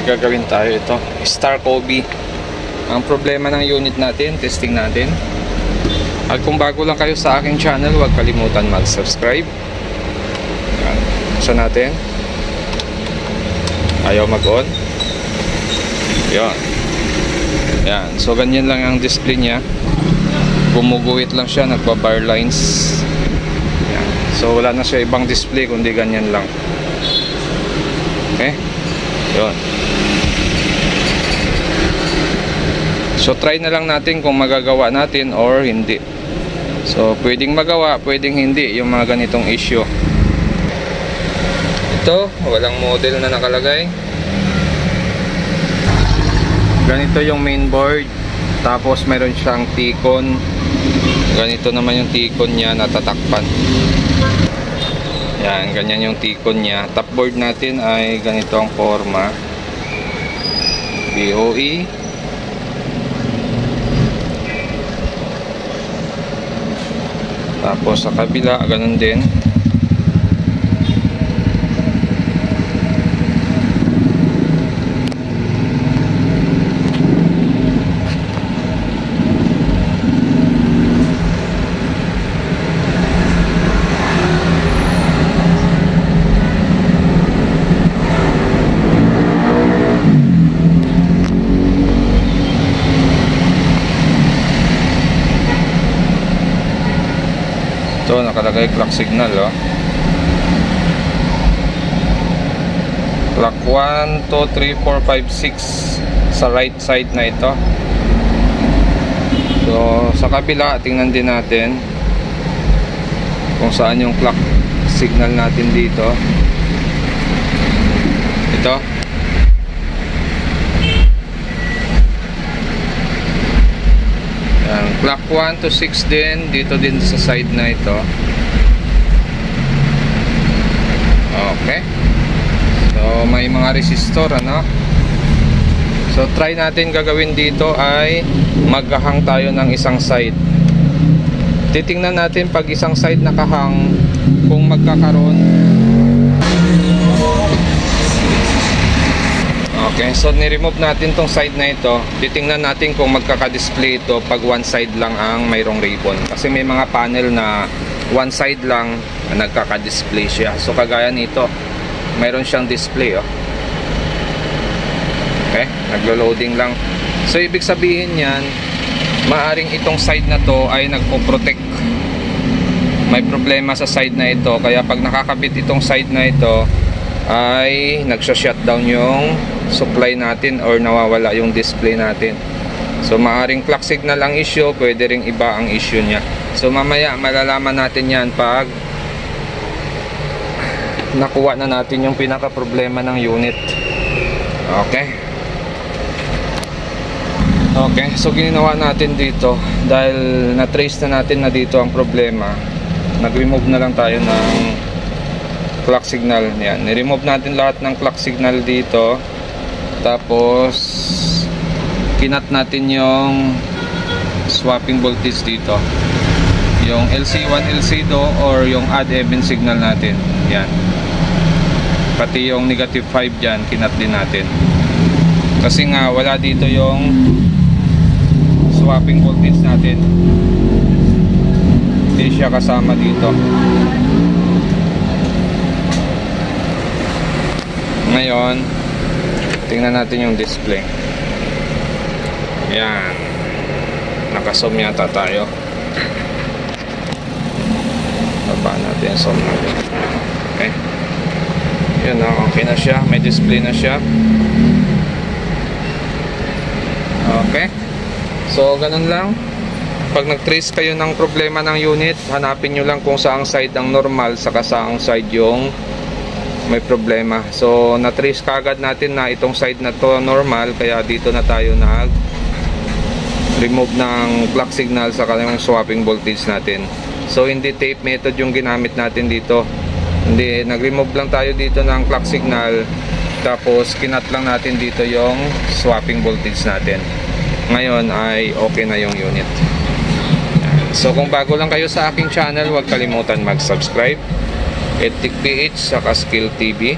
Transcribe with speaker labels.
Speaker 1: may gagawin tayo. Ito, Star Kobe. Ang problema ng unit natin, testing natin. At kung bago lang kayo sa aking channel, huwag kalimutan mag-subscribe. Buksan natin. Ayaw mag-on. Yan. Yan. So ganyan lang ang display niya. Gumuguhit lang siya, nagpa-bar lines. Yan. So wala na siya ibang display kundi ganyan lang. Okay? Yun. So try na lang natin kung magagawa natin or hindi. So pwedeng magawa, pwedeng hindi yung mga ganitong issue. Ito, walang model na nakalagay. Ganito yung mainboard. Tapos mayroon siyang T-con. Ganito naman yung T-con niya, natatakpan. Yan, ganyan yung T-con niya. Topboard natin ay ganito ang forma. BOE. Tapos sa kabila, ganun din. Ito, nakalagay clock signal, oh. Clock 1, 2, 3, 4, 5, 6 sa right side na ito. So, sa kabila, tingnan din natin kung saan yung clock signal natin dito. Ito. Clock 1 to 6 din, dito din sa side na ito. Okay. So may mga resistor, ano. So try natin gagawin dito ay maghahang tayo ng isang side. Titingnan natin pag isang side nakahang kung magkakaroon. Okay, so ni-remove natin tong side na ito. Titingnan natin kung magkaka-display ito pag one side lang ang mayroong ribbon. Kasi may mga panel na one side lang nagkaka-display siya. So kagaya nito, mayroon siyang display, oh. Okay, naglo-loading lang. So ibig sabihin yan, maaring itong side na to ay nagpo-protect. May problema sa side na ito. Kaya pag nakakabit itong side na ito, ay nagsha-shutdown yung supply natin or nawawala yung display natin. So maaring clock signal ang issue, pwede ring iba ang issue niya. So mamaya malalaman natin yan pag nakuha na natin yung pinaka problema ng unit. Okay. Okay, so ginawa natin dito dahil na-trace na natin na dito ang problema. Nag-remove na lang tayo ng clock signal. Yan, ni-remove natin lahat ng clock signal dito. Tapos kinat natin yung swapping voltage dito, yung LC1, LC2 or yung add even signal natin. Yan, pati yung negative 5 dyan kinat din natin kasi nga wala dito yung swapping voltage natin, hindi siya kasama dito. Ngayon tingnan natin yung display. Yan, naka-zoom yata tayo. Baba natin, zoom natin. Okay, yun na, okay na siya, may display na siya. Okay, so ganun lang. Pag nag-trace kayo ng problema ng unit, hanapin nyo lang kung saang side ang normal saka saang side yung may problema. So na-trace kagad natin na itong side na to normal, kaya dito na tayo nag-remove ng clock signal sa kanyang swapping voltage natin. So hindi tape method yung ginamit natin dito, hindi, nag-remove lang tayo dito ng clock signal, tapos kinat lang natin dito yung swapping voltage natin. Ngayon ay okay na yung unit. So kung bago lang kayo sa aking channel, huwag kalimutan mag-subscribe, EdTech PH saka Skill TV.